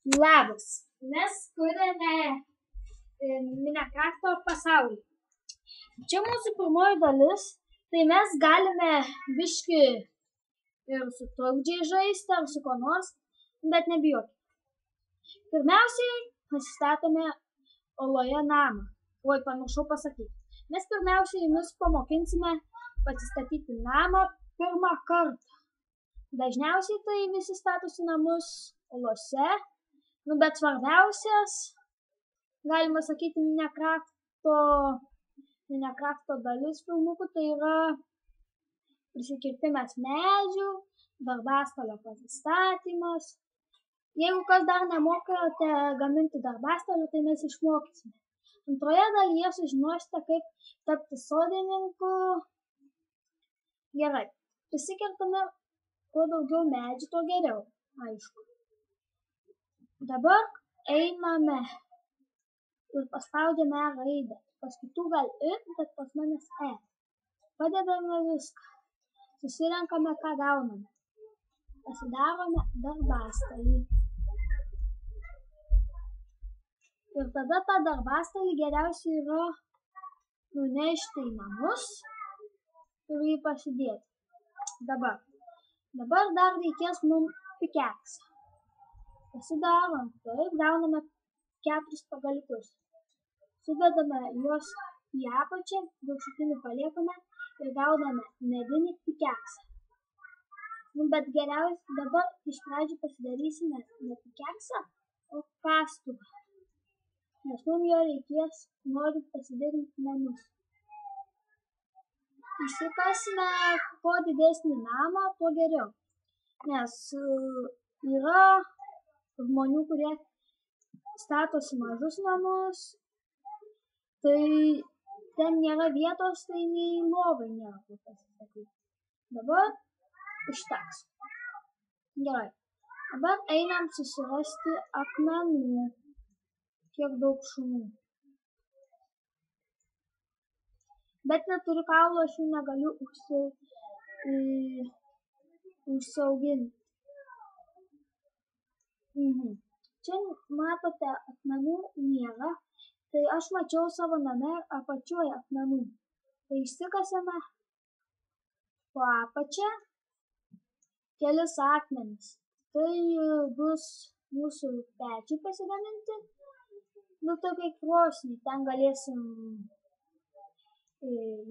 Labas, mes kuriame Minecrafto pasaulį. Čia mūsų pirmoji dalis, tai mes galime biškį ir su trukdžiai žaisti ar su ko nors, bet nebijokite. Pirmiausiai pasistatome oloje namą. Oi, pamiršau pasakyti. Mes pirmiausiai jumis pamokinsime pasistatyti namą pirmą kartą. Dažniausiai tai visi statosi namus olose. Bet svarbiausias, galima sakyti, Minecrafto dalis filmukų tai yra prisikirtimas medžių, darbastalio pasistatymas. Jeigu kas dar nemokate gaminti darbastalio, tai mes išmokysime. Antroje dalyje sužinosite, kaip tapti sodininku. Gerai, prisikirtame kuo daugiau medžių, tuo geriau, aišku. Dabar einame ir paspaudžiame raidę. Pas kitų gal ir, bet pas manęs E. Padedame viską. Susirenkame, ką gauname. Pasidarome darbastalį. Ir tada tą darbastalį geriausiai yra nunešti į namus ir jį pasidėti. Dabar dar reikės mums pikeksą. Pasidarom taip, gauname 4 pagaliukus. Sudedame juos į apačią, viršutinį paliekame ir gauname medinį pikeksą. Bet geriausiai dabar iš pradžių pasidarysime ne pikeksą, o kastuvą. Nes mums jo reikės, norint pasidaryti namus. Įsikasime kuo didesnį namą, tuo geriau. Nes yra žmonių, kurie statosi mažus namus, tai ten nėra vietos, tai nei lovai nėra kur pasistatyti. Dabar užteks. Gerai. Dabar einam susirasti akmenų. Kiek daug šunų. Bet neturiu kaulo, aš jų negaliu užsiauginti. Čia matote, akmenų nėra, tai aš mačiau savo name apačioje akmenų. Tai išsikasėme po apačią kelis akmenis. Tai bus mūsų pečiai pasigaminti. Tokiai krosniai, ten galėsim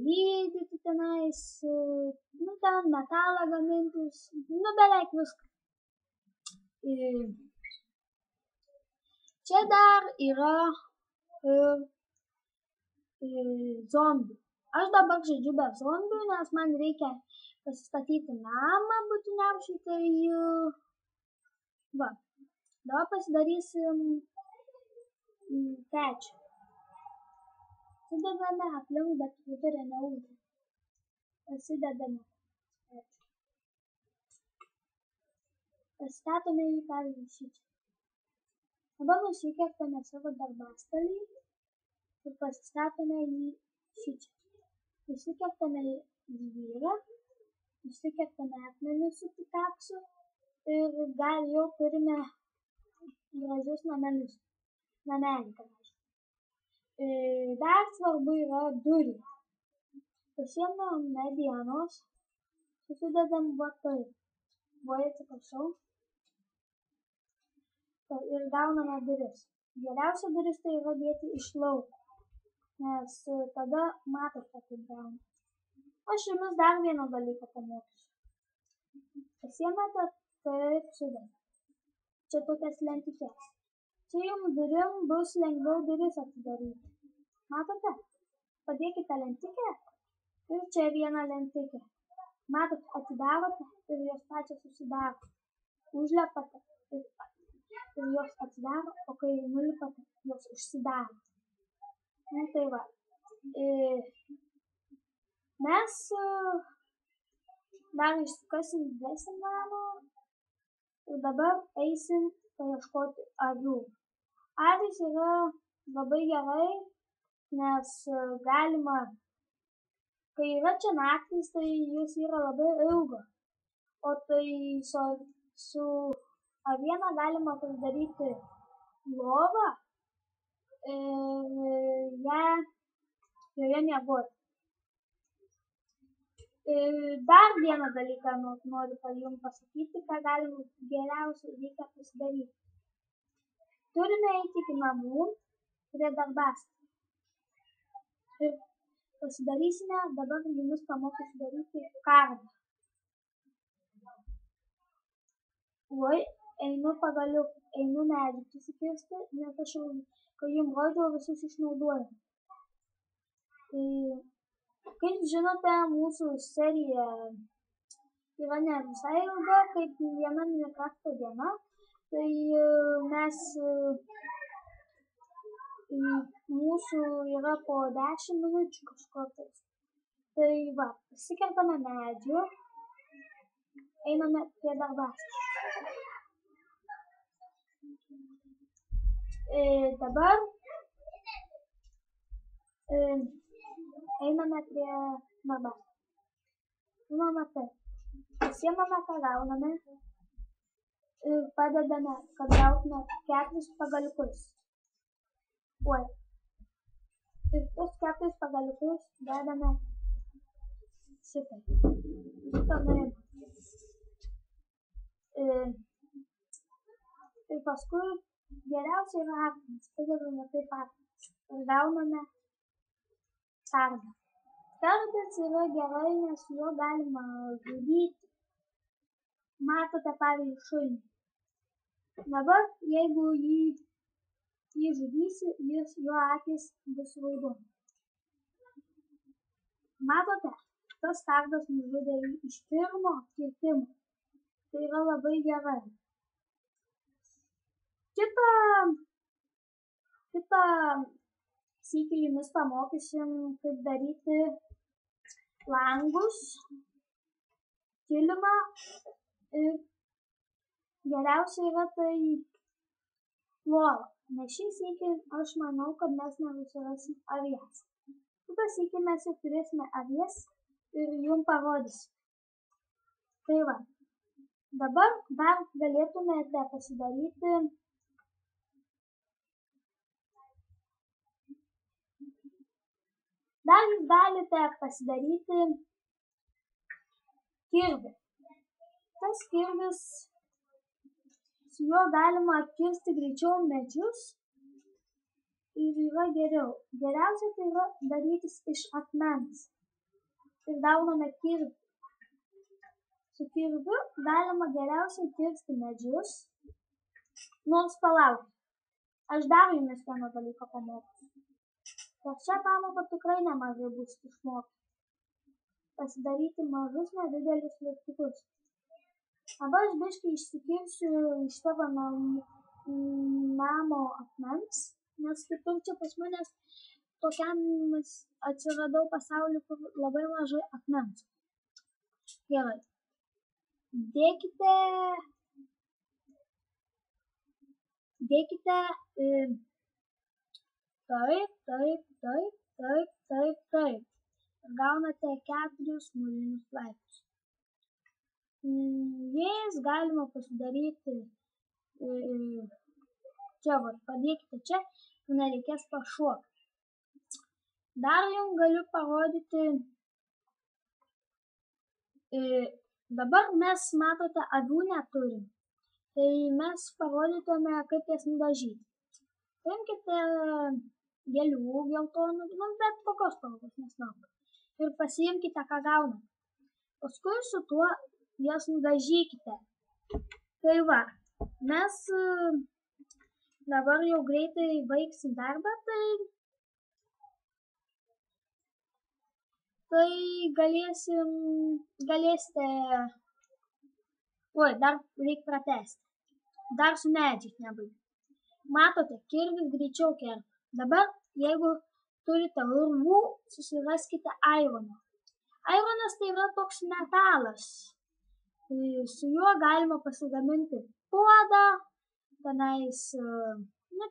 lydyti tenais, ten metalą gamintis, beveik viską. Čia dar yra zombių. Aš dabar žaidžiu be zombių, nes man reikia pasistatyti namą būtiniausiai, tai dabar pasidarysim pečių. Sudedame aplink, bet vidurio neuždė. Pasidedame pečių. Pasistatome jį pavyzdžiui šičia. Dabar nusikertame savo darbastalį ir pasistatome jį šičia. Nusikertame žvyrą, nusikertame akmenis su pikaksu ir gal jau turime gražius namelį gražų. Dar svarbu yra durys. Pasiėmam medienos, susidedam atsiprašau. Ir gauname duris. Geriausia duris tai yra dėti iš lauko, nes tada matote, kaip gauna. Aš jumis dar vieną dalyką pamokysiu. Pasiėmate, taip sudedate. Čia tokias lentikės. Čia jums durim bus lengviau duris atidaryti. Matote? Padėkite lentikę ir čia vieną lentikę. Matote, atidarote ir jos pačios susidaro. Užlepate ir jos atsidaro, o kai nulipate, jos užsidaro. Tai va. Mes dar išsikasim didesnį namą ir dabar eisim paieškoti avių. Avys yra labai gerai, nes galima, kai yra čia naktys, tai jis yra labai ilgas, o tai su avieną galima pasidaryti lovą ir joje miegoti. Dar vieną dalyką noriu jums pasakyti, ką galima geriausiai reikia pasidaryti. Turime eiti iki namų prie darbastalio. Ir pasidarysime, dabar jumis pamokysiu daryti kardą. Oi, einu pagaliau, einu medžių susikirsti, nes aš jau, kai jums rodžiau, visus išnaudoju. Kaip žinote, mūsų serija yra ne visai ilga, kaip viena Minecrafto diena. Tai mūsų yra po 10 minučių kažkokios. Tai va, pasikertame medžių, einame prie darbastalio. Dabar einame prie darbastalio. Žinoma, taip. Pasiemame, ką gauname ir padedame, kad gautume 4 pagaliukus. Oi. Ir tos 4 pagaliukus dedame šitai. Ir paskui geriausiai yra akmenis. Padedame taip akmenis. Ir gauname kardą. Kardas yra gerai, nes juo galima žudyti. Matote, pavyzdžiui, šunį. Dabar, jeigu jį žudysi, jo akis bus raudonas. Matote, tas kardas nužudė jį iš pirmo kirtimo. Tai yra labai gerai. Kitą sykį jumis pamokysim, kaip daryti langus, kilimą ir geriausia yra tai lova. Nes šį sykį aš manau, kad mes nesusirasim avies. Kitą sykį mes jau turėsime avies ir jums parodysim. Tai va, dabar dar galėtumėte pasidaryti kirvį. Tas kirvis, su juo galima kirsti greičiau medžius ir yra geriau. Geriausia tai yra darytis iš akmens. Ir gauname kirvį. Su kirviu galima geriausiai kirsti medžius. Nors palaukti. Aš dar jumis vieno dalyko pamokysiu. Per šią pamoką tikrai nemažai bus išmokti. Pasidaryti mažus nedidelius liptukus. Dabar aš biškį išsikirsiu iš savo namo akmens, nes kitur čia pas manęs tokiam atsiradau pasauliu, kur labai mažai akmens. Gerai. Dėkite taip. Gaunate 4 molinius laiptus. Jais galima pasidaryti čia, padėkite čia, nereikės pašokti. Dar jums galiu parodyti, dabar mes, matote, avių neturim. Tai mes parodytume, kaip jas nudažyti. Paimkite gėlių geltonų, bet kokios spalvos nesvarbu. Ir pasiimkite, ką gaunate. Paskui su tuo jas nudažykite. Tai va, mes dabar jau greitai baigsim darbą, tai galėsite... Oi, dar reikia pratęsti. Dar su medžiais nebaigti. Matote, kirvis greičiau kerta. Dabar, jeigu turite urvų, susiraskite aironą. Aironas tai yra toks metalas. Su juo galima pasigaminti puodą, tenais,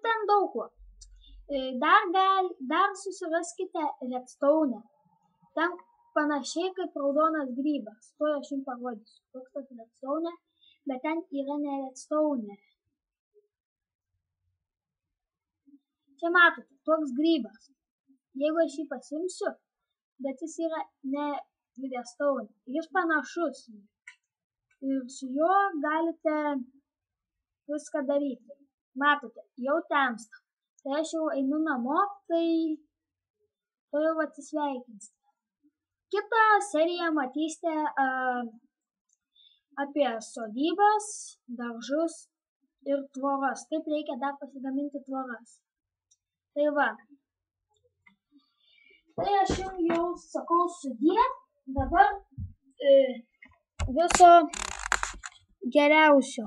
ten daug kuo. Dar susiraskite redstone. Ten panašiai kaip raudonas grybas. Tuo aš jums parodysiu. Toks tas redstone. bet ten yra ne redstone. Čia matote, toks grybas. Jeigu aš jį pasimsiu, bet jis yra ne redstone, jis panašus. Ir su juo galite viską daryti. Matote, jau temsta. Tai aš jau einu namo, tai jau atsisveikinsite. Kitą seriją matysite apie sodybas, daržus ir tvoras. Kaip reikia dar pasigaminti tvoras. Tai va. Tai aš jums jau sakau sudie. Dabar viso geriausio.